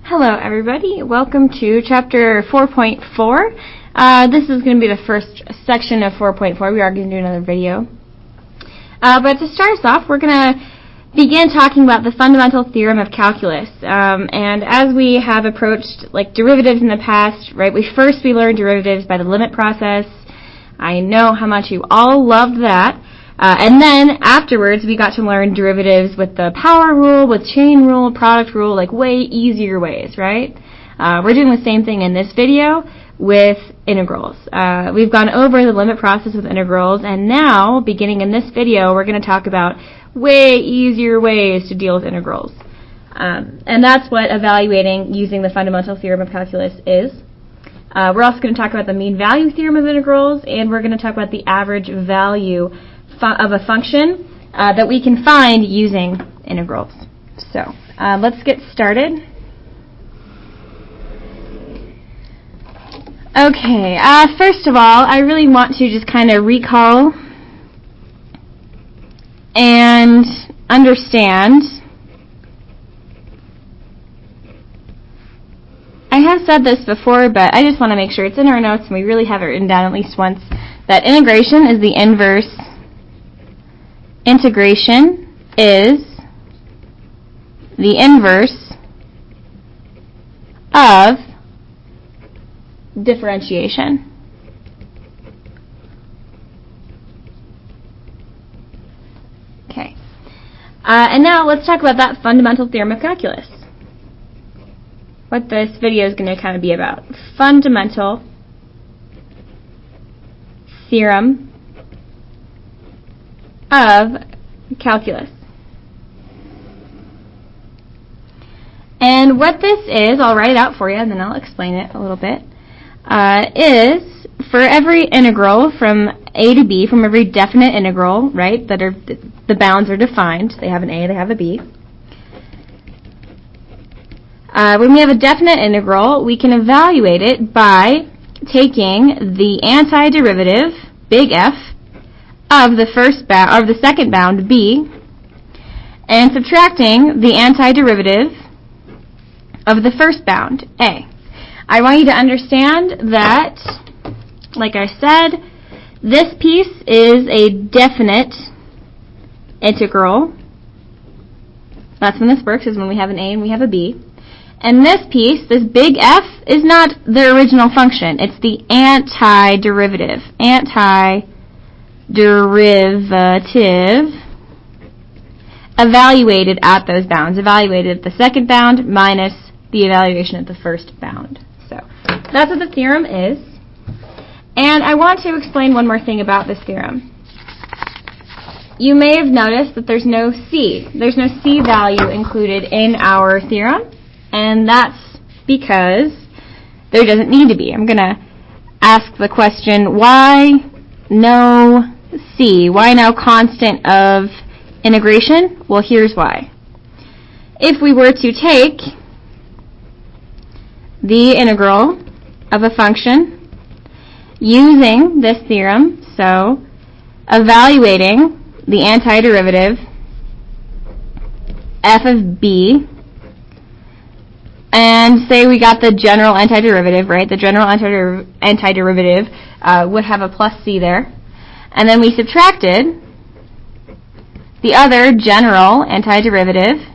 Hello everybody, welcome to chapter 4.4. This is going to be the first section of 4.4. We are going to do another video. But to start us off, we're going to begin talking about the fundamental theorem of calculus. And as we have approached derivatives in the past, right, we learned derivatives by the limit process. I know how much you all loved that. And then afterwards, we got to learn derivatives with the power rule, with chain rule, product rule, way easier ways, right? We're doing the same thing in this video with integrals. We've gone over the limit process with integrals, and now, beginning in this video, we're going to talk about way easier ways to deal with integrals. And that's what evaluating using the fundamental theorem of calculus is. We're also going to talk about the mean value theorem of integrals, and we're going to talk about the average value of a function that we can find using integrals. So let's get started. Okay, first of all, I really want to just kind of recall and understand. I have said this before, but I just want to make sure it's in our notes and we really have it written down at least once, that integration is the inverse. Integration is the inverse of differentiation. Okay. And now let's talk about that fundamental theorem of calculus. What this video is going to kind of be about. Fundamental theorem of calculus. And what this is, I'll write it out for you and then I'll explain it a little bit, is for every integral from a to b, from every definite integral, right, that are the bounds are defined, they have an a, they have a b. When we have a definite integral, we can evaluate it by taking the antiderivative, big F, of the first bound, of the second bound, b, and subtracting the antiderivative of the first bound, a. I want you to understand that, like I said, this piece is a definite integral. That's when this works, is when we have an a and we have a b. And this piece, this big F, is not the original function. It's the antiderivative. Derivative evaluated at those bounds, evaluated at the second bound minus the evaluation at the first bound. So that's what the theorem is. And I want to explain one more thing about this theorem. You may have noticed that there's no C. There's no C value included in our theorem, and that's because there doesn't need to be. I'm going to ask the question, why no C? Why no constant of integration? Well, here's why. If we were to take the integral of a function using this theorem, so evaluating the antiderivative f of b, and say we got the general antiderivative, right? The general antiderivative would have a plus c there. And then we subtracted the other general antiderivative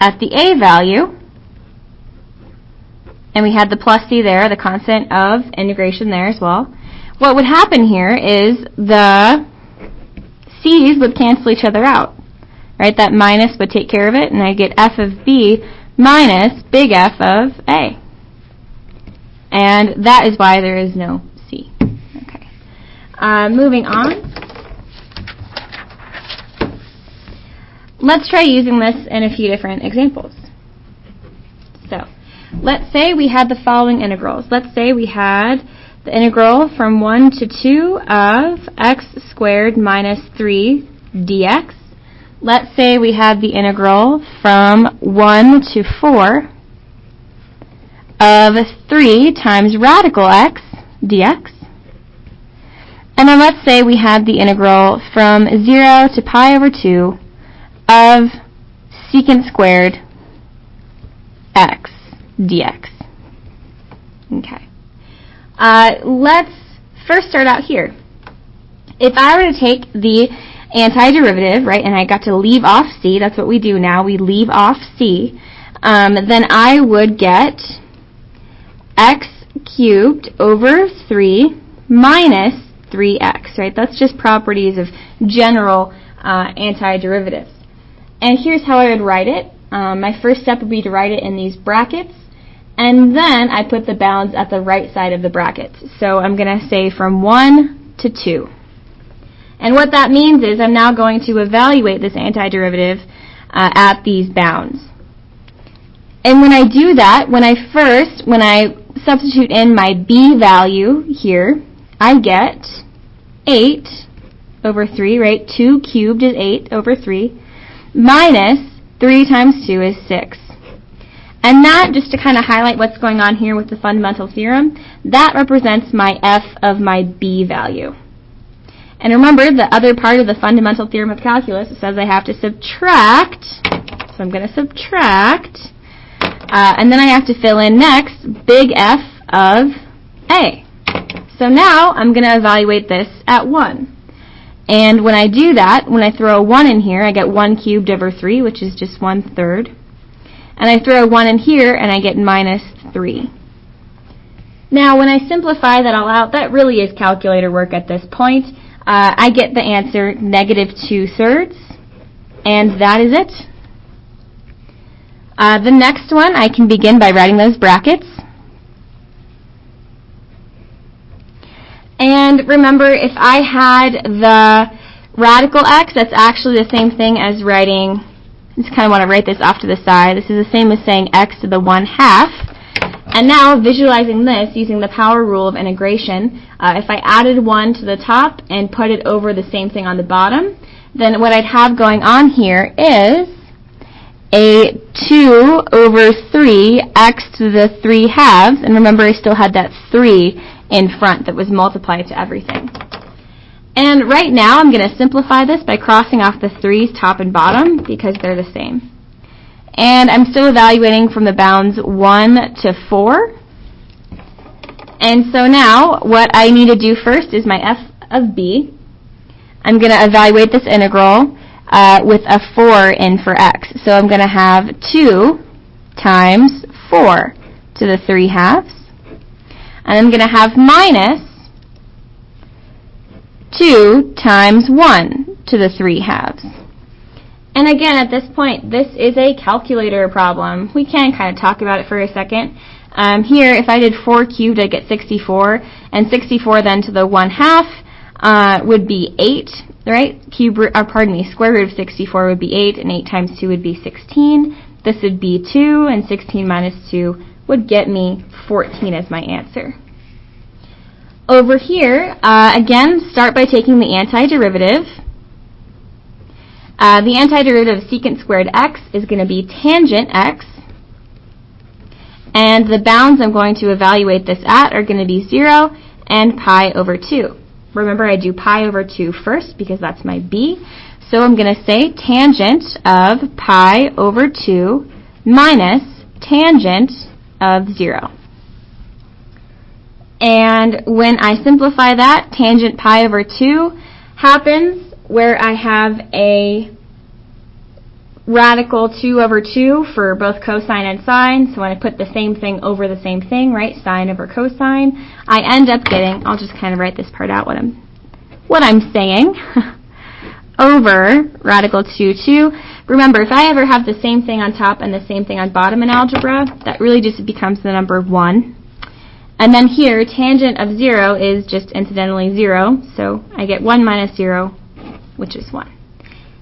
at the a value, and we had the plus c there, the constant of integration there as well. What would happen here is the c's would cancel each other out, right? That minus would take care of it, and I get f of b minus big F of a. And that is why there is no c. Okay. Moving on. Let's try using this in a few different examples. So, let's say we had the following integrals. Let's say we had the integral from 1 to 2 of x squared minus 3 dx. Let's say we had the integral from 1 to 4 of 3 times radical x dx. And then let's say we had the integral from 0 to pi over 2 of secant squared x dx. Okay. Let's first start out here. If I were to take the antiderivative, right, and I got to leave off c, that's what we do now, we leave off c, then I would get x cubed over 3 minus 3x, right? That's just properties of general antiderivatives. And here's how I would write it. My first step would be to write it in these brackets, and then I put the bounds at the right side of the brackets. So I'm going to say from 1 to 2. And what that means is I'm now going to evaluate this antiderivative at these bounds. And when I do that, when I substitute in my b value here, I get 8 over 3, right? 2 cubed is 8 over 3, minus 3 times 2 is 6. And that, just to kind of highlight what's going on here with the fundamental theorem, that represents my f of my b value. And remember, the other part of the fundamental theorem of calculus says I have to subtract, so I'm going to subtract, and then I have to fill in next big F of a. So now I'm going to evaluate this at 1. And when I do that, when I throw a 1 in here, I get 1 cubed over 3, which is just 1/3. And I throw a 1 in here, and I get minus 3. Now, when I simplify that all out, that really is calculator work at this point. I get the answer negative 2/3, and that is it. The next one, I can begin by writing those brackets. And remember, if I had the radical x, that's actually the same thing as writing, I just kind of want to write this off to the side. This is the same as saying x to the 1/2. And now, visualizing this using the power rule of integration, if I added 1 to the top and put it over the same thing on the bottom, then what I'd have going on here is a 2 over 3 x to the 3/2, and remember I still had that 3 in front that was multiplied to everything. And right now I'm going to simplify this by crossing off the 3's top and bottom because they're the same. And I'm still evaluating from the bounds 1 to 4. And so now what I need to do first is my f of b. I'm going to evaluate this integral with a 4 in for x. So I'm going to have 2 times 4 to the 3/2. And I'm going to have minus 2 times 1 to the 3/2. And again, at this point, this is a calculator problem. We can kind of talk about it for a second. Here, if I did 4 cubed, I'd get 64. And 64 then to the 1/2 would be 8, right? Square root of 64 would be 8, and 8 times 2 would be 16. This would be 2, and 16 minus 2 would get me 14 as my answer. Over here, again, start by taking the antiderivative. The antiderivative of secant squared x is going to be tangent x. And the bounds I'm going to evaluate this at are going to be 0 and pi over 2. Remember, I do pi over 2 first because that's my b. So I'm going to say tangent of pi over 2 minus tangent of 0. And when I simplify that, tangent pi over 2 happens where I have a radical 2 over 2 for both cosine and sine. So when I put the same thing over the same thing, right, sine over cosine, I end up getting, I'll just kind of write this part out, what I'm saying, over radical 2. Remember, if I ever have the same thing on top and the same thing on bottom in algebra, that really just becomes the number 1. And then here, tangent of 0 is just incidentally 0, so I get 1 minus 0, which is 1.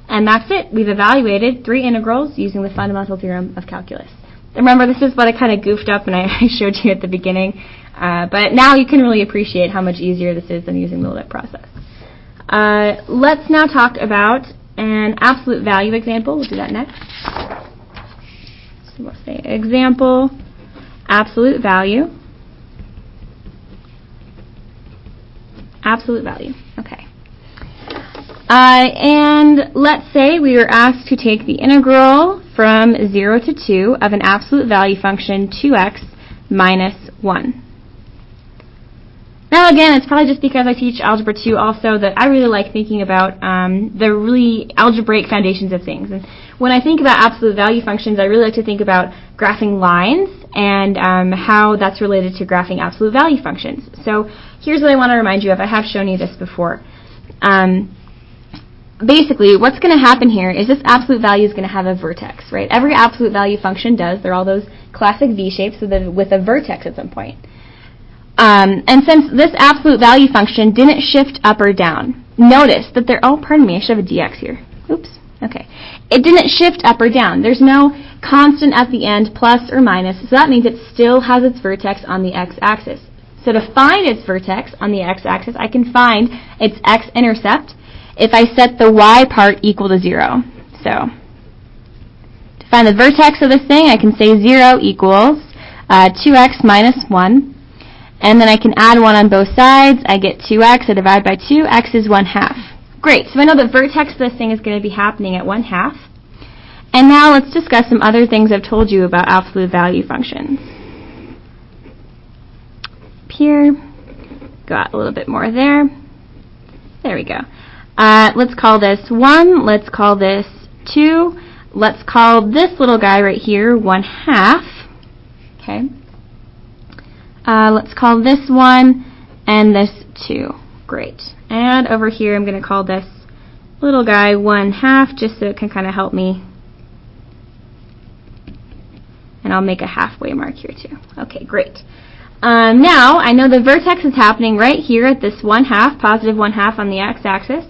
And that's it. We've evaluated 3 integrals using the fundamental theorem of calculus. Remember, this is what I kind of goofed up and I showed you at the beginning, but now you can really appreciate how much easier this is than using the limit process. Let's now talk about an absolute value example. We'll do that next. So we'll say example, absolute value. Absolute value. Okay. And let's say we were asked to take the integral from 0 to 2 of an absolute value function 2x minus 1. Now again, it's probably just because I teach Algebra 2 also that I really like thinking about the really algebraic foundations of things. And when I think about absolute value functions, I really like to think about graphing lines and how that's related to graphing absolute value functions. So here's what I want to remind you of. I have shown you this before. Basically, what's going to happen here is this absolute value is going to have a vertex, right? Every absolute value function does. They're all those classic V-shapes with a vertex at some point. And since this absolute value function didn't shift up or down, notice that pardon me, I should have a dx here. Oops, okay. It didn't shift up or down. There's no constant at the end, plus or minus, so that means it still has its vertex on the x-axis. So to find its vertex on the x-axis, I can find its x-intercept if I set the y part equal to 0. So to find the vertex of this thing, I can say 0 equals 2x minus 1. And then I can add 1 on both sides. I get 2x. I divide by 2. X is 1/2. Great. So I know the vertex of this thing is going to be happening at 1/2. And now let's discuss some other things I've told you about absolute value functions. Up here. Got a little bit more there. There we go. Let's call this 1. Let's call this 2. Let's call this little guy right here 1/2. Okay. Let's call this 1 and this 2. Great. And over here I'm going to call this little guy 1/2 just so it can kind of help me. And I'll make a halfway mark here too. Okay, great. Now I know the vertex is happening right here at this 1/2, positive 1/2 on the x-axis.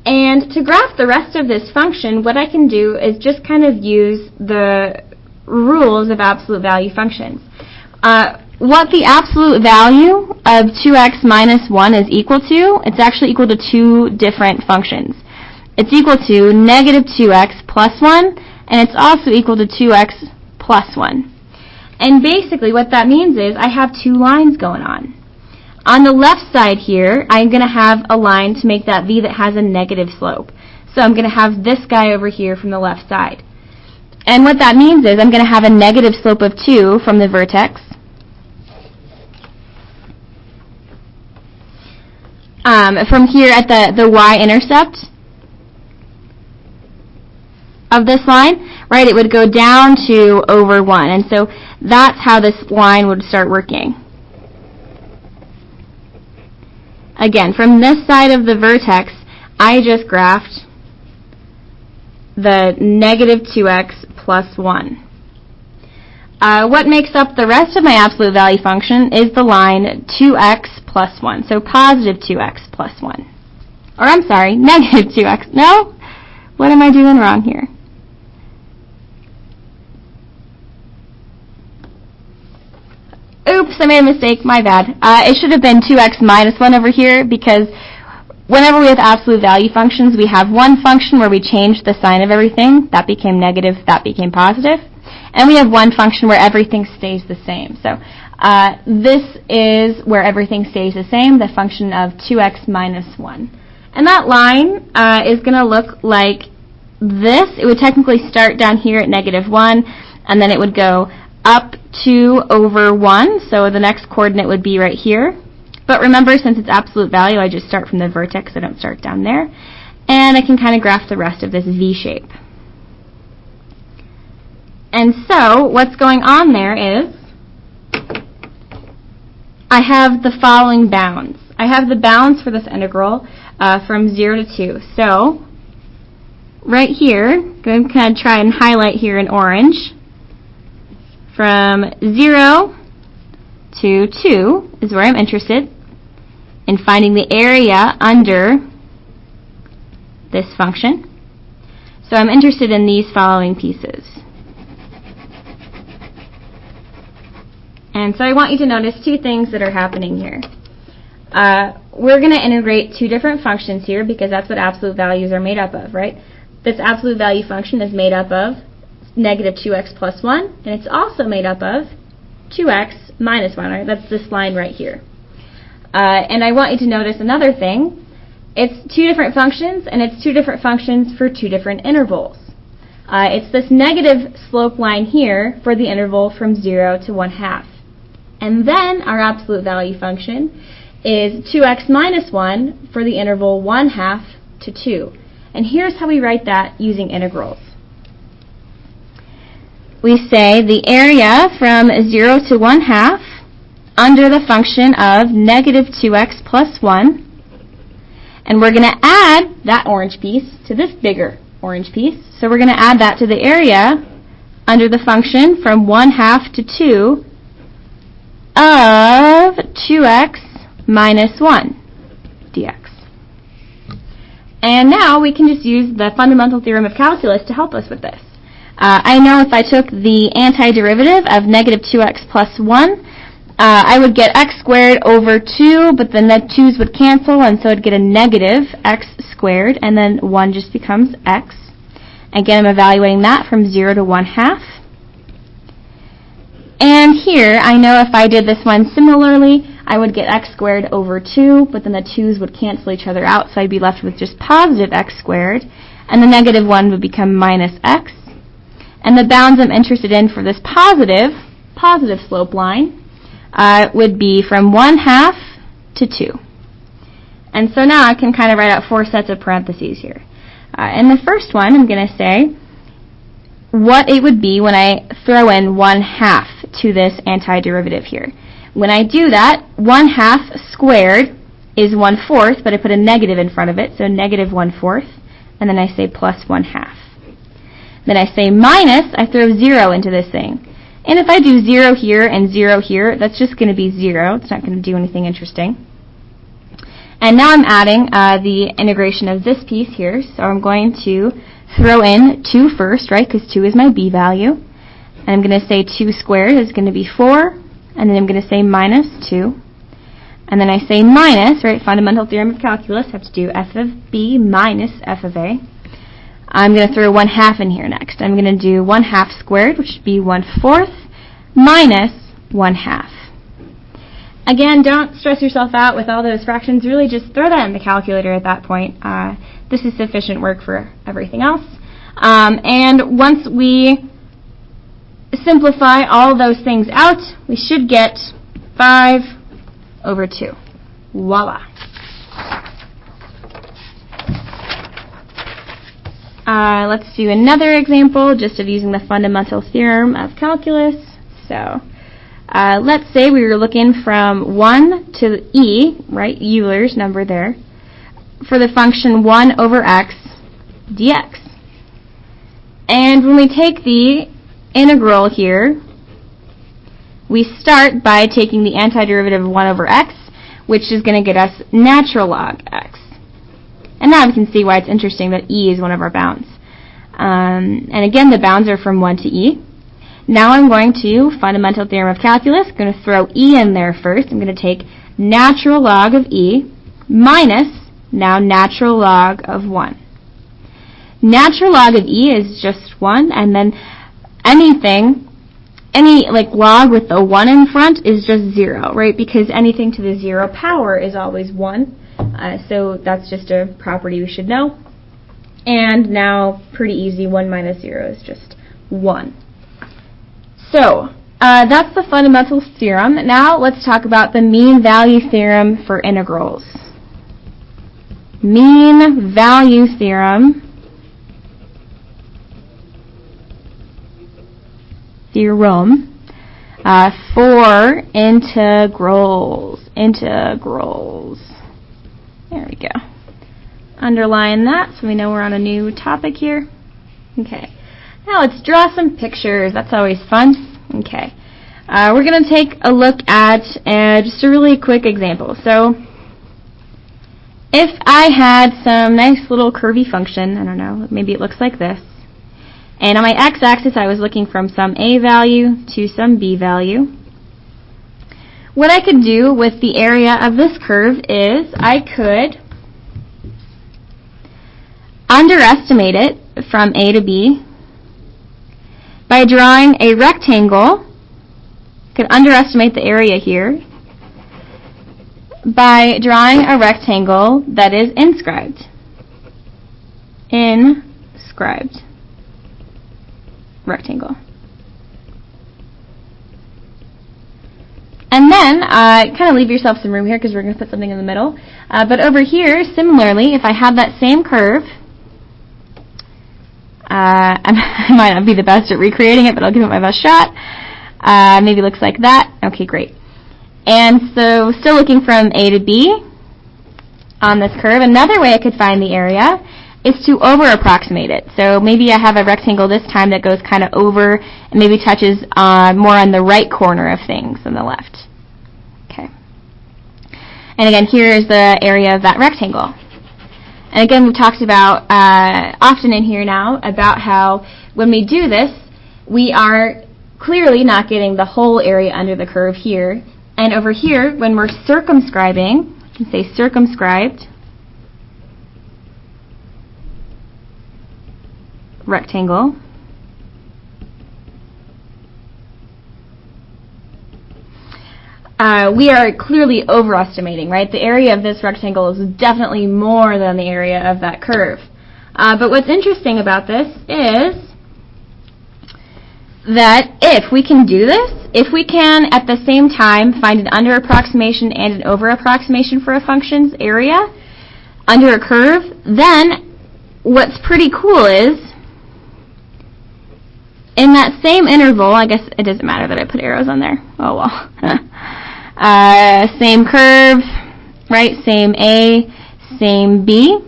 And to graph the rest of this function, what I can do is just kind of use the rules of absolute value functions. What the absolute value of 2x minus 1 is equal to, it's actually equal to two different functions. It's equal to negative 2x plus 1, and it's also equal to 2x plus 1. And basically what that means is I have two lines going on. On the left side here, I'm going to have a line to make that v that has a negative slope. So I'm going to have this guy over here from the left side. And what that means is I'm going to have a negative slope of 2 from the vertex. From here at the y-intercept of this line, right, it would go down to over 1. And so that's how this line would start working. Again, from this side of the vertex, I just graphed the negative 2x plus 1. What makes up the rest of my absolute value function is the line 2x plus 1. So positive 2x plus 1. Or I'm sorry, negative 2x. No? What am I doing wrong here? Oops, I made a mistake. My bad. It should have been 2x minus 1 over here because whenever we have absolute value functions, we have one function where we change the sign of everything. That became negative. That became positive. And we have one function where everything stays the same. So this is where everything stays the same, the function of 2x minus 1. And that line is going to look like this. It would technically start down here at negative 1, and then it would go up 2 over 1. So the next coordinate would be right here. But remember, since it's absolute value, I just start from the vertex. I don't start down there. And I can kind of graph the rest of this V shape. And so what's going on there is I have the following bounds. I have the bounds for this integral from 0 to 2. So right here, I'm going to kind of try and highlight here in orange. From 0 to 2 is where I'm interested in finding the area under this function. So I'm interested in these following pieces. And so I want you to notice two things that are happening here. We're going to integrate two different functions here because that's what absolute values are made up of, right? This absolute value function is made up of negative 2x plus 1, and it's also made up of 2x minus 1, right? That's this line right here. And I want you to notice another thing. It's two different functions, and it's two different functions for two different intervals. It's this negative slope line here for the interval from 0 to 1/2. And then our absolute value function is 2x minus 1 for the interval 1/2 to 2. And here's how we write that using integrals. We say the area from 0 to 1/2 under the function of negative 2x plus 1. And we're going to add that orange piece to this bigger orange piece. So we're going to add that to the area under the function from 1/2 to 2 of 2x minus 1 dx. And now we can just use the fundamental theorem of calculus to help us with this. I know if I took the antiderivative of negative 2x plus 1, I would get x squared over 2, but then the 2's would cancel, and so I'd get a negative x squared, and then 1 just becomes x. Again, I'm evaluating that from 0 to 1/2. And here, I know if I did this one similarly, I would get x squared over 2, but then the 2's would cancel each other out, so I'd be left with just positive x squared, and the negative 1 would become minus x. And the bounds I'm interested in for this positive slope line would be from 1/2 to 2. And so now I can kind of write out 4 sets of parentheses here. In the first one, I'm going to say what it would be when I throw in 1/2 to this antiderivative here. When I do that, 1/2 squared is 1/4, but I put a negative in front of it, so negative 1/4, and then I say plus 1/2. Then I say minus, I throw 0 into this thing. And if I do 0 here and 0 here, that's just going to be 0. It's not going to do anything interesting. And now I'm adding the integration of this piece here. So I'm going to throw in 2 first, right, because 2 is my b value. And I'm going to say 2 squared is going to be 4. And then I'm going to say minus 2. And then I say minus, right, fundamental theorem of calculus, have to do f of b minus f of a. I'm going to throw 1/2 in here next. I'm going to do 1/2 squared, which would be 1/4, minus 1/2. Again, don't stress yourself out with all those fractions. Really just throw that in the calculator at that point. This is sufficient work for everything else. And once we simplify all those things out, we should get 5 over 2. Voila. Let's do another example just of using the fundamental theorem of calculus. So let's say we were looking from 1 to e, right, Euler's number there, for the function 1 over x dx. And when we take the integral here, we start by taking the antiderivative of 1 over x, which is going to get us natural log x. And now we can see why it's interesting that e is one of our bounds. And again, the bounds are from 1 to e. Now I'm going to fundamental theorem of calculus. I'm going to throw e in there first. I'm going to take natural log of e minus now natural log of 1. Natural log of e is just 1, and then any like log with the 1 in front is just 0, right? Because anything to the 0 power is always 1. So that's just a property we should know. And now, pretty easy, 1 minus 0 is just 1. So that's the fundamental theorem. Now let's talk about the mean value theorem for integrals. Mean value theorem for integrals. There we go. Underline that so we know we're on a new topic here. Okay. Now let's draw some pictures. That's always fun. Okay. We're going to take a look at just a really quick example. So if I had some nice little curvy function, I don't know, maybe it looks like this. And on my x-axis I was looking from some a value to some b value. What I could do with the area of this curve is I could underestimate it from a to b by drawing a rectangle. I could underestimate the area here by drawing a rectangle that is inscribed. rectangle. And then, kind of leave yourself some room here because we're going to put something in the middle. But over here, similarly, if I have that same curve, I might not be the best at recreating it, but I'll give it my best shot. Maybe it looks like that. Okay, great. And so, still looking from A to B on this curve. Another way I could find the area is to over-approximate it. So maybe I have a rectangle this time that goes kind of over and maybe touches more on the right corner of things than the left. Okay. And again, here is the area of that rectangle. And again, we've talked about often in here now about how when we do this, we are clearly not getting the whole area under the curve here. And over here, when we're circumscribing, I can say circumscribed rectangle. We are clearly overestimating, right? The area of this rectangle is definitely more than the area of that curve. But what's interesting about this is that if we can do this, if we can at the same time find an under approximation and an over approximation for a function's area under a curve, then what's pretty cool is in that same interval, I guess it doesn't matter that I put arrows on there. Oh well. Same curve, right? Same A, same B.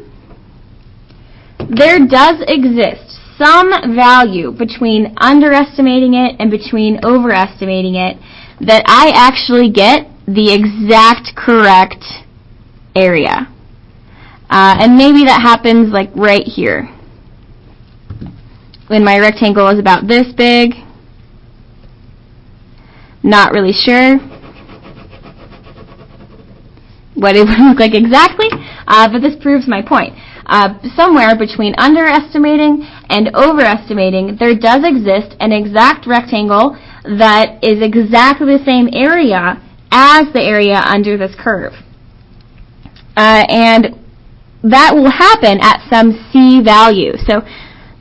There does exist some value between underestimating it and between overestimating it that I actually get the exact correct area. And maybe that happens like right here, when my rectangle is about this big. Not really sure what it would look like exactly, but this proves my point. Somewhere between underestimating and overestimating, there does exist an exact rectangle that is exactly the same area as the area under this curve. And that will happen at some C value. So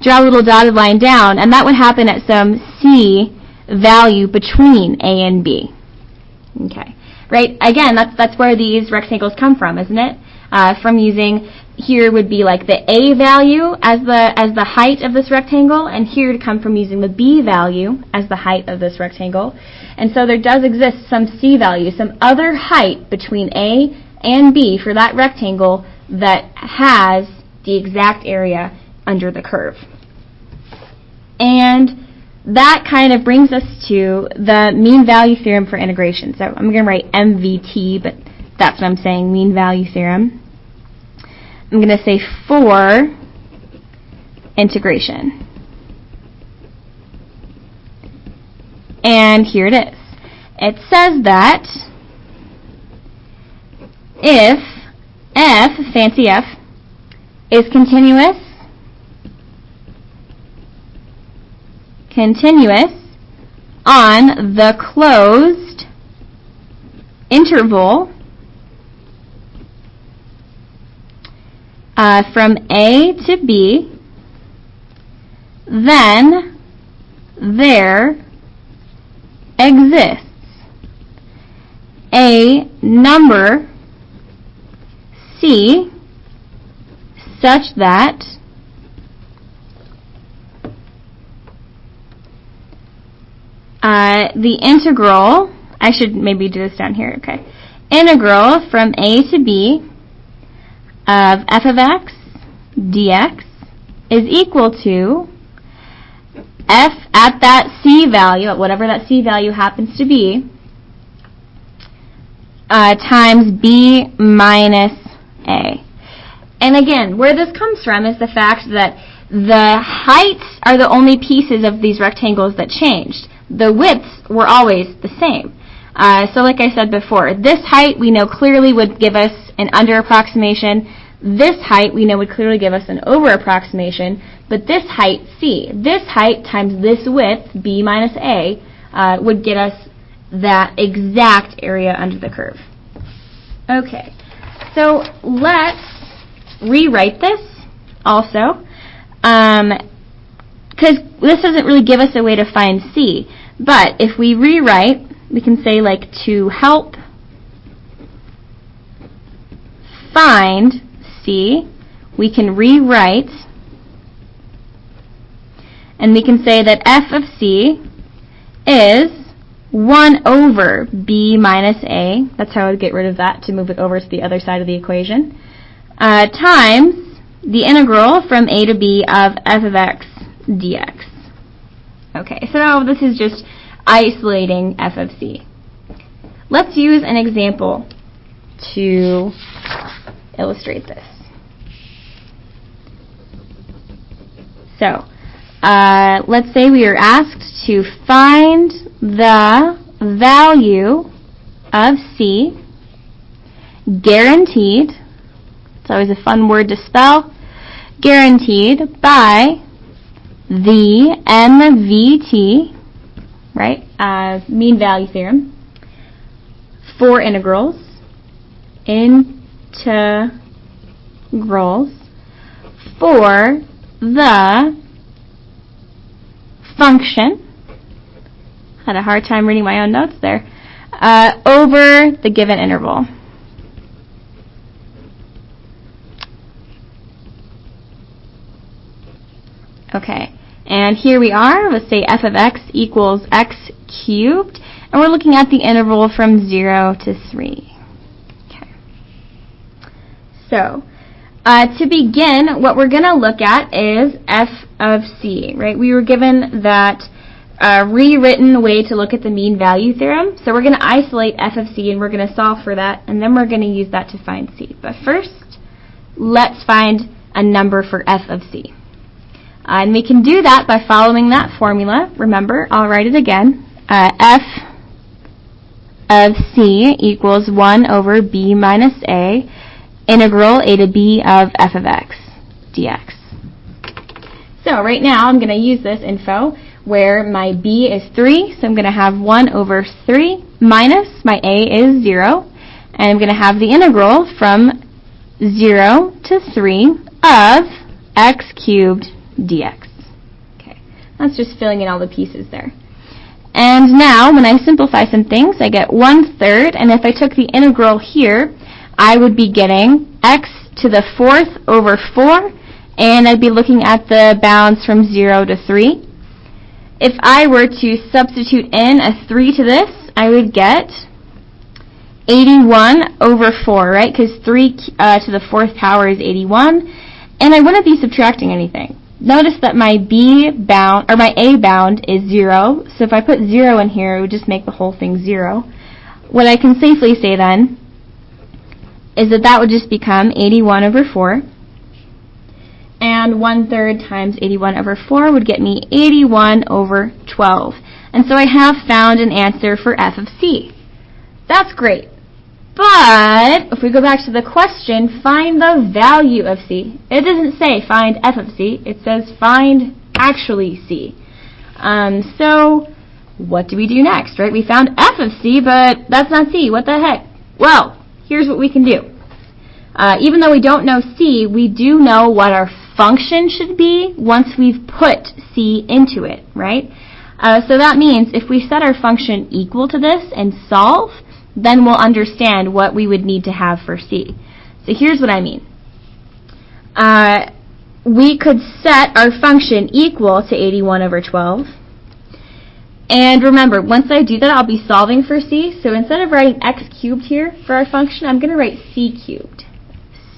draw a little dotted line down, and that would happen at some C value between A and B. Okay, right? Again, that's where these rectangles come from, isn't it? From using, here would be like the A value as the height of this rectangle, and here to come from using the B value as the height of this rectangle. And so there does exist some C value, some other height between A and B for that rectangle that has the exact area under the curve. And that kind of brings us to the mean value theorem for integration. So I'm going to write MVT, but that's what I'm saying, mean value theorem. I'm going to say for integration. And here it is. It says that if f, fancy f, is continuous on the closed interval from A to B, then there exists a number C such that the integral, I should maybe do this down here, okay. Integral from A to B of f of x dx is equal to f at that C value, at whatever that C value happens to be, times B minus A. And again, where this comes from is the fact that the heights are the only pieces of these rectangles that changed. The widths were always the same. So like I said before, this height we know clearly would give us an under approximation. This height we know would clearly give us an over approximation. But this height, C, this height times this width, B minus A, would get us that exact area under the curve. Okay, so let's rewrite this also. Because because this doesn't really give us a way to find c. But if we rewrite, we can say, like, to help find c, we can rewrite, and we can say that f of c is 1 over b minus a. That's how I would get rid of that to move it over to the other side of the equation. Times the integral from a to b of f of x dx. Okay, so now this is just isolating f of c. Let's use an example to illustrate this. So, let's say we are asked to find the value of c guaranteed, it's always a fun word to spell, guaranteed by the MVT, right, mean value theorem, for integrals for the function, had a hard time reading my own notes there, over the given interval. Okay, and here we are. Let's say f of x equals x cubed, and we're looking at the interval from 0 to 3. Okay. So, to begin, what we're going to look at is f of c, right? We were given that rewritten way to look at the mean value theorem. So we're going to isolate f of c, and we're going to solve for that, and then we're going to use that to find c. But first, let's find a number for f of c. And we can do that by following that formula. Remember, I'll write it again. F of c equals 1 over b minus a, integral a to b of f of x dx. So right now I'm going to use this info where my b is 3, so I'm going to have 1 over 3 minus my a is 0, and I'm going to have the integral from 0 to 3 of x cubed dx. Okay, that's just filling in all the pieces there. And now, when I simplify some things, I get 1/3, and if I took the integral here, I would be getting x to the 4th over 4, and I'd be looking at the bounds from 0 to 3. If I were to substitute in a 3 to this, I would get 81 over 4, right? Because 3 to the 4th power is 81, and I wouldn't be subtracting anything. Notice that my b bound, or my a bound, is 0, so if I put 0 in here, it would just make the whole thing 0. What I can safely say then is that that would just become 81 over 4, and 1/3 times 81 over 4 would get me 81 over 12. And so I have found an answer for f of c. That's great. But if we go back to the question, find the value of c. It doesn't say find f of c. It says find actually c. So what do we do next, right? We found f of c, but that's not c. What the heck? Well, here's what we can do. Even though we don't know c, we do know what our function should be once we've put c into it, right? So that means if we set our function equal to this and solve, then we'll understand what we would need to have for c. So here's what I mean. We could set our function equal to 81 over 12. And remember, once I do that, I'll be solving for c. So instead of writing x cubed here for our function, I'm going to write c cubed.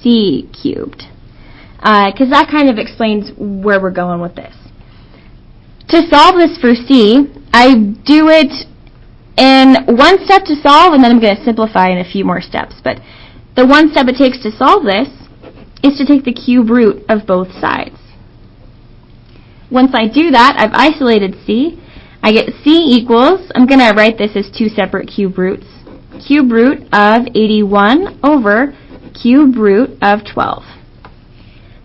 C cubed. Because that kind of explains where we're going with this. To solve this for c, I do it in one step to solve, and then I'm going to simplify in a few more steps. But the one step it takes to solve this is to take the cube root of both sides. Once I do that, I've isolated c. I get c equals, I'm going to write this as two separate cube roots. Cube root of 81 over cube root of 12.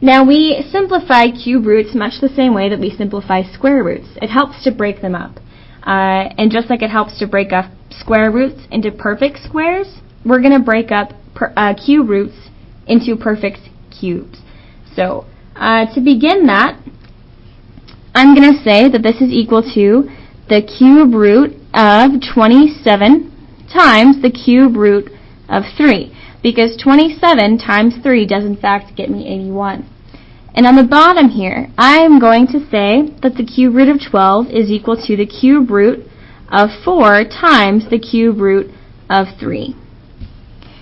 Now we simplify cube roots much the same way that we simplify square roots. It helps to break them up. And just like it helps to break up square roots into perfect squares, we're going to break up cube roots into perfect cubes. So to begin that, I'm going to say that this is equal to the cube root of 27 times the cube root of 3, because 27 times 3 does in fact get me 81. And on the bottom here, I'm going to say that the cube root of 12 is equal to the cube root of 4 times the cube root of 3.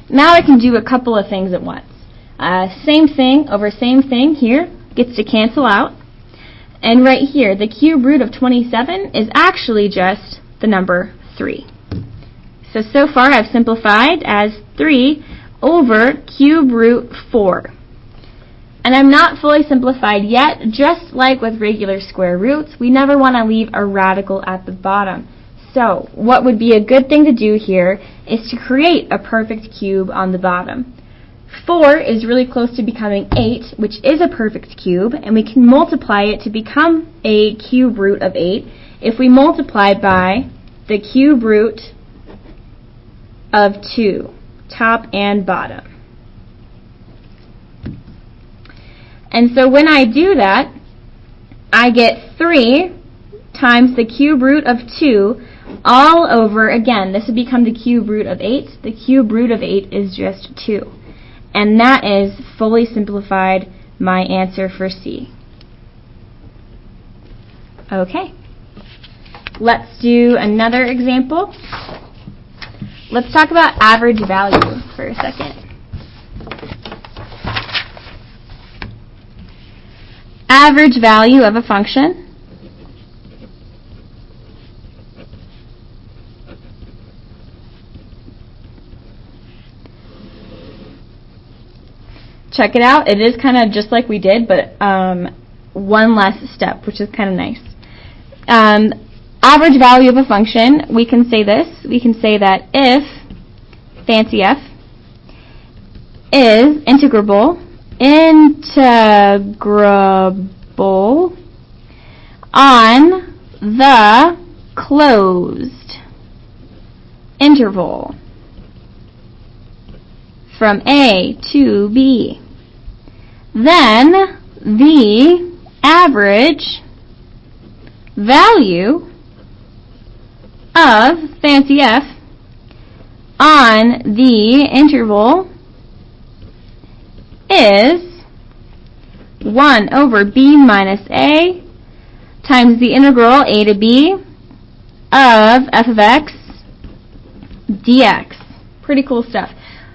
Now I can do a couple of things at once. Same thing over same thing here gets to cancel out. And right here, the cube root of 27 is actually just the number 3. So far I've simplified as 3 over cube root 4. And I'm not fully simplified yet. Just like with regular square roots, we never want to leave a radical at the bottom. So what would be a good thing to do here is to create a perfect cube on the bottom. 4 is really close to becoming 8, which is a perfect cube, and we can multiply it to become a cube root of 8 if we multiply by the cube root of 2, top and bottom. And so when I do that, I get 3 times the cube root of 2 all over, again, this would become the cube root of 8. The cube root of 8 is just 2. And that is fully simplified my answer for C. Okay. Let's do another example. Let's talk about average value for a second. Average value of a function check it out. It is kind of just like we did, but one less step, which is kind of nice. Average value of a function, we can say this. We can say that if fancy f is integrable on the closed interval from A to B, then the average value of fancy f on the interval is 1 over b minus a times the integral a to b of f of x dx. Pretty cool stuff.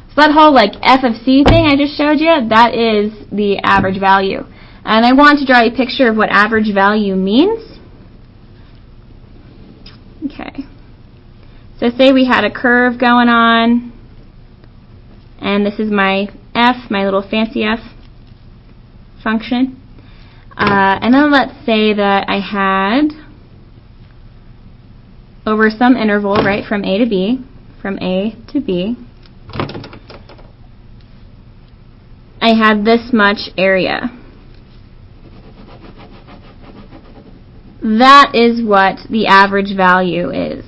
So that whole like f of c thing I just showed you, that is the average value. And I want to draw a picture of what average value means. Okay. So say we had a curve going on, and this is my f, my little fancy f function. And then let's say that I had, over some interval, right, from A to B, I had this much area. That is what the average value is.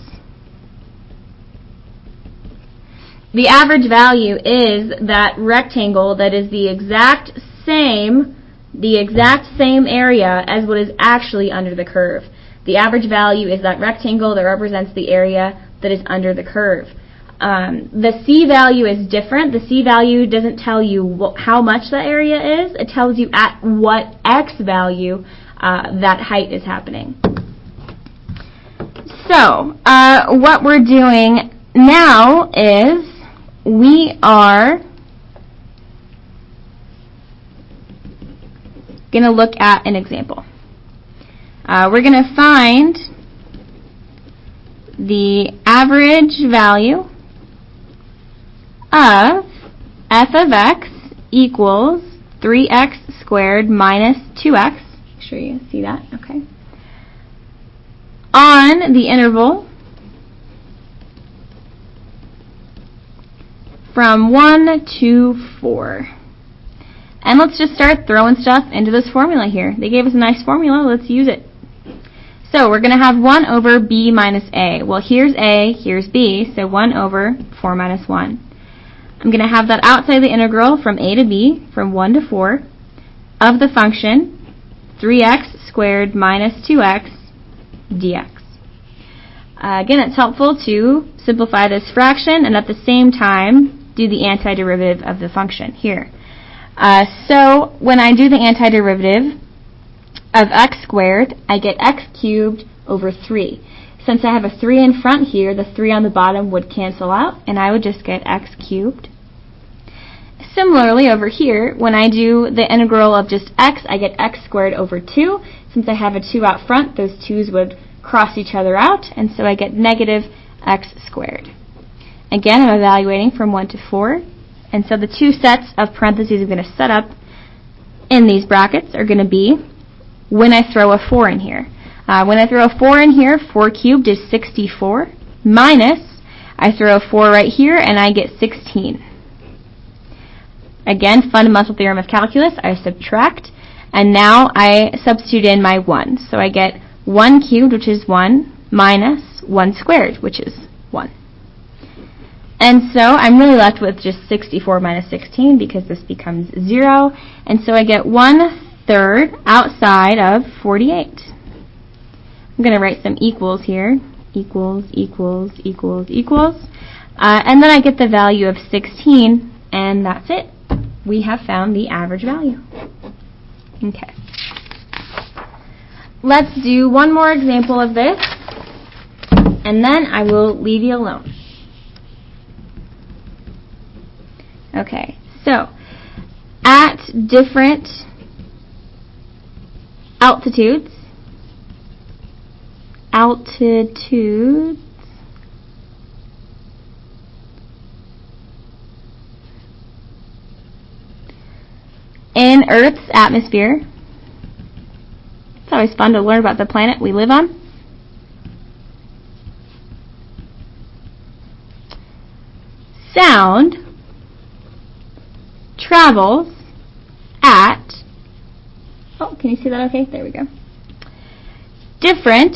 The average value is that rectangle that is the exact same area as what is actually under the curve. The average value is that rectangle that represents the area that is under the curve. The C value is different. The C value doesn't tell you how much that area is. It tells you at what X value that height is happening. So what we're doing now is we are going to look at an example. We're going to find the average value of f of x equals 3x squared minus 2x. Make sure you see that. Okay. On the interval from 1 to 4. And let's just start throwing stuff into this formula here. They gave us a nice formula. Let's use it. So we're going to have 1 over b minus a. Well, here's a, here's b, so 1 over 4 minus 1. I'm going to have that outside the integral from a to b, from 1 to 4, of the function 3x squared minus 2x dx. Again, it's helpful to simplify this fraction and at the same time do the antiderivative of the function here. So when I do the antiderivative of x squared, I get x cubed over 3. Since I have a 3 in front here, the 3 on the bottom would cancel out, and I would just get x cubed. Similarly, over here, when I do the integral of just x, I get x squared over 2. Since I have a 2 out front, those 2's would cross each other out, and so I get negative x squared. Again, I'm evaluating from 1 to 4, and so the two sets of parentheses I'm going to set up in these brackets are going to be when I throw a 4 in here. When I throw a 4 in here, 4 cubed is 64, minus, I throw a 4 right here, and I get 16. Again, fundamental theorem of calculus, I subtract, and now I substitute in my 1. So I get 1 cubed, which is 1, minus 1 squared, which is 1. And so I'm really left with just 64 minus 16 because this becomes 0. And so I get 1/3 outside of 48. I'm going to write some equals here. Equals, equals, equals, equals. And then I get the value of 16, and that's it. We have found the average value. Okay. Let's do one more example of this, and then I will leave you alone. Okay, so at different altitudes, in Earth's atmosphere. It's always fun to learn about the planet we live on. Sound travels at, oh, can you see that okay? There we go. Different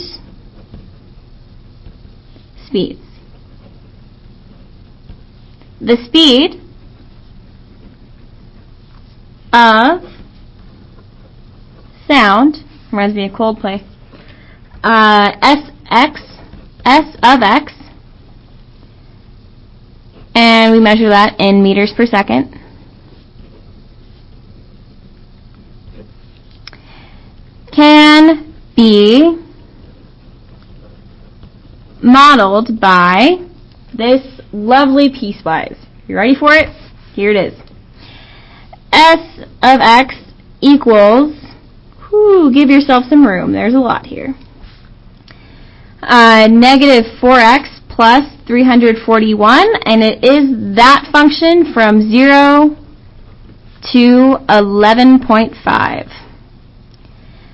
speeds. The speed of sound reminds me of Coldplay. S of x, and we measure that in meters per second. Can be modeled by this lovely piecewise. You ready for it? Here it is. S of x equals, give yourself some room. There's a lot here. Negative 4x plus 341, and it is that function from 0 to 11.5.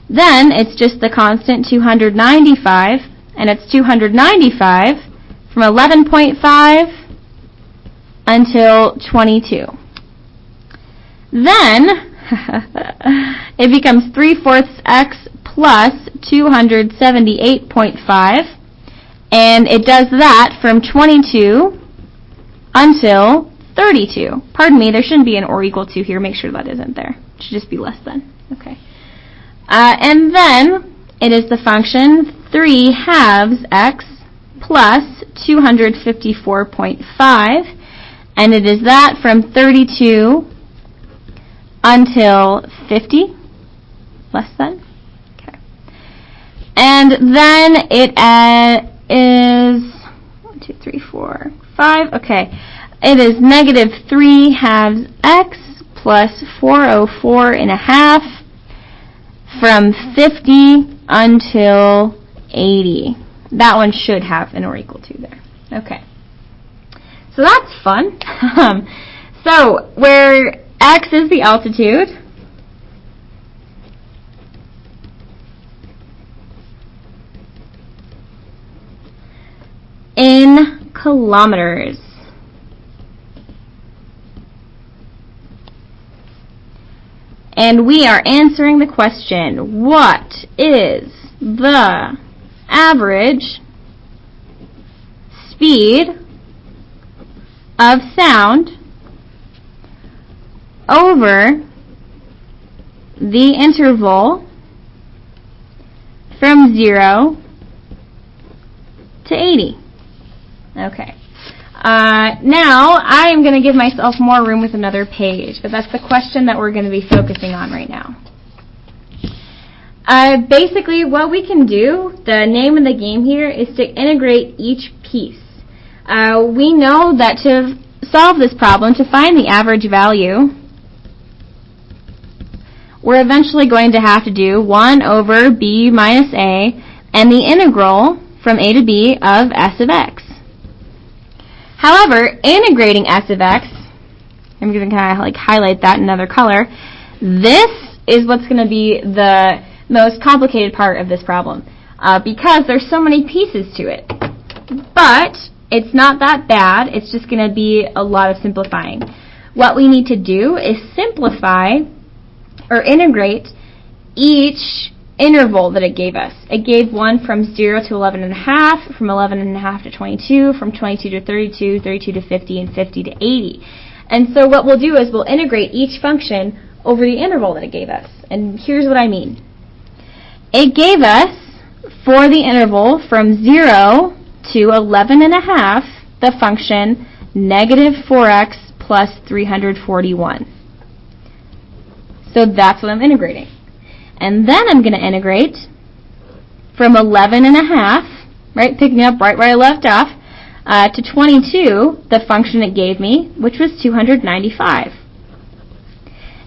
Then it's just the constant 295, and it's 295 from 11.5 until 22. Then it becomes 3/4 x plus 278.5, and it does that from 22 until 32. Pardon me, there shouldn't be an or equal to here. Make sure that isn't there. It should just be less than. Okay. And then it is the function 3/2 x plus 254.5, and it is that from 32 until 50, less than. Okay. And then it is 1, 2, 3, 4, 5. Okay. It is negative 3/2 x plus 404.5 from 50 until 80. That one should have an or equal to there. Okay. So that's fun. So where x is the altitude, in kilometers. And we are answering the question, what is the average speed of sound over the interval from 0 to 80. Okay. Now, I am going to give myself more room with another page, but that's the question that we're going to be focusing on right now. Basically, what we can do, the name of the game here, is to integrate each piece. We know that to solve this problem, to find the average value, we're eventually going to have to do 1 over b minus a and the integral from a to b of s of x. However, integrating s of x, I'm going to kind of like highlight that in another color, this is what's going to be the most complicated part of this problem because there's so many pieces to it. But it's not that bad, it's just going to be a lot of simplifying. What we need to do is simplify or integrate each interval that it gave us. It gave one from 0 to 11.5, from 11.5 to 22, from 22 to 32, 32 to 50, and 50 to 80. And so what we'll do is we'll integrate each function over the interval that it gave us. And here's what I mean. It gave us, for the interval from 0 to 11.5, the function negative 4x plus 341. So that's what I'm integrating. And then I'm going to integrate from 11.5, right, picking up right where I left off, to 22, the function it gave me, which was 295.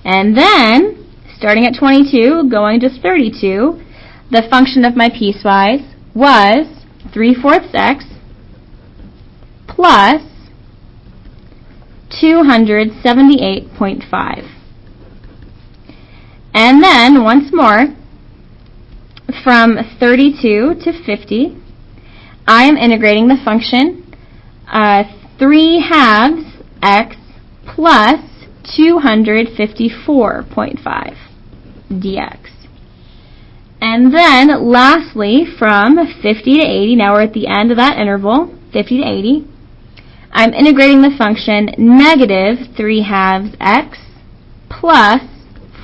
And then, starting at 22, going to 32, the function of my piecewise was 3/4 x plus 278.5. And then, once more, from 32 to 50, I am integrating the function 3/2 x plus 254.5 dx. And then, lastly, from 50 to 80, now we're at the end of that interval, 50 to 80, I'm integrating the function negative 3/2 x plus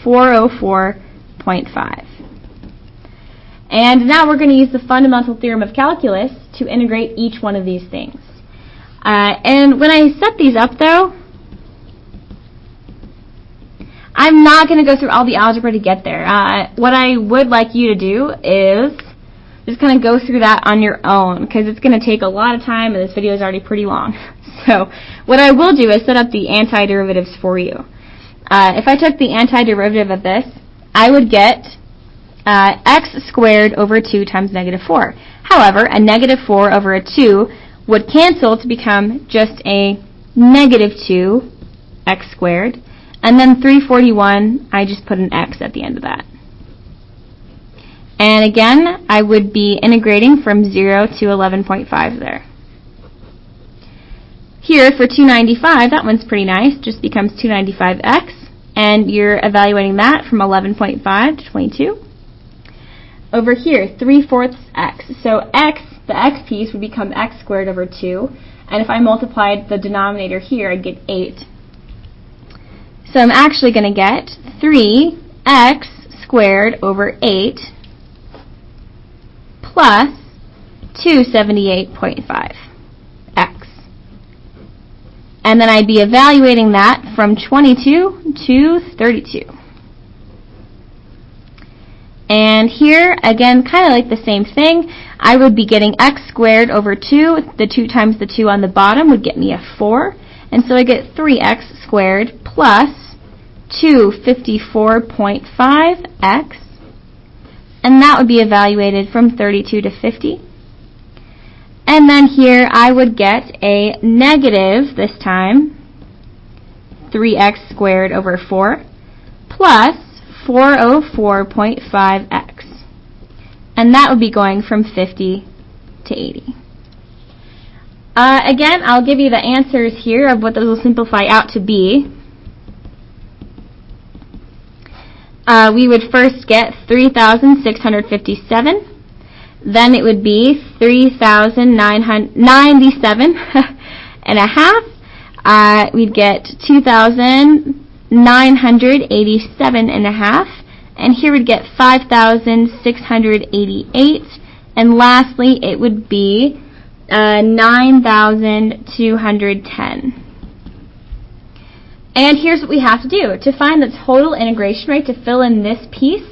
404.5. And now we're going to use the fundamental theorem of calculus to integrate each one of these things. And when I set these up, though, I'm not going to go through all the algebra to get there. What I would like you to do is just kind of go through that on your own, because it's going to take a lot of time, and this video is already pretty long. So what I will do is set up the antiderivatives for you. If I took the antiderivative of this, I would get x squared over 2 times negative 4. However, a negative 4 over a 2 would cancel to become just a negative 2 x squared. And then 341, I just put an x at the end of that. And again, I would be integrating from 0 to 11.5 there. Here, for 295, that one's pretty nice. Just becomes 295x. And you're evaluating that from 11.5 to 22. Over here, 3/4 x. So x, the x piece, would become x squared over 2. And if I multiplied the denominator here, I'd get 8. So I'm actually going to get 3x squared over 8 plus 278.5x. And then I'd be evaluating that from 22 to 32. And here, again, kind of like the same thing, I would be getting x squared over 2. The 2 times the 2 on the bottom would get me a 4. And so I get 3x squared plus 254.5x. And that would be evaluated from 32 to 50. And then here I would get a negative, this time, 3x squared over 4 plus 404.5x. And that would be going from 50 to 80. Again, I'll give you the answers here of what those will simplify out to be. We would first get 3,657. Then it would be 3,997 and a half. We'd get 2,987 and a half. and here we'd get 5,688, and lastly it would be 9,210. And here's what we have to do. To find the total integration rate, to fill in this piece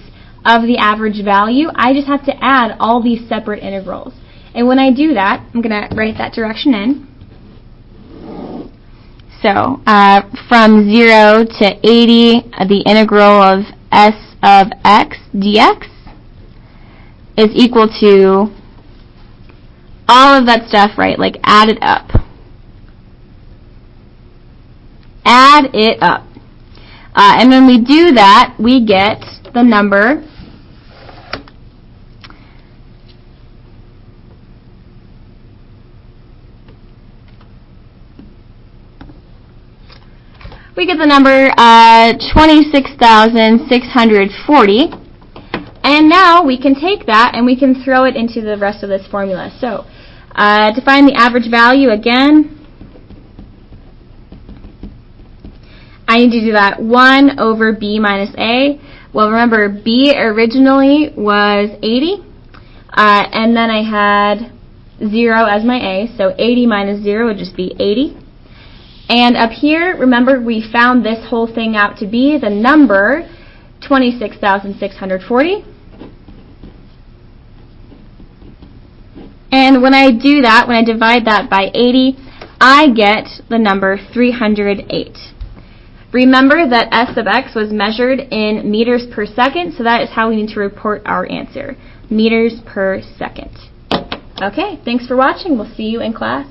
of the average value, I just have to add all these separate integrals. And when I do that, I'm going to write that direction in. So from 0 to 80, the integral of s of x dx is equal to all of that stuff, right? Like add it up. Add it up. And when we do that, we get the number we get the number 26,640, and now we can take that and we can throw it into the rest of this formula. So to find the average value again, I need to do that 1 over b minus a. Well, remember, b originally was 80, and then I had 0 as my a, so 80 minus 0 would just be 80. And up here, remember, we found this whole thing out to be the number 26,640. And when I do that, when I divide that by 80, I get the number 308. Remember that s of x was measured in meters per second, so that is how we need to report our answer, meters per second. Okay, thanks for watching. We'll see you in class.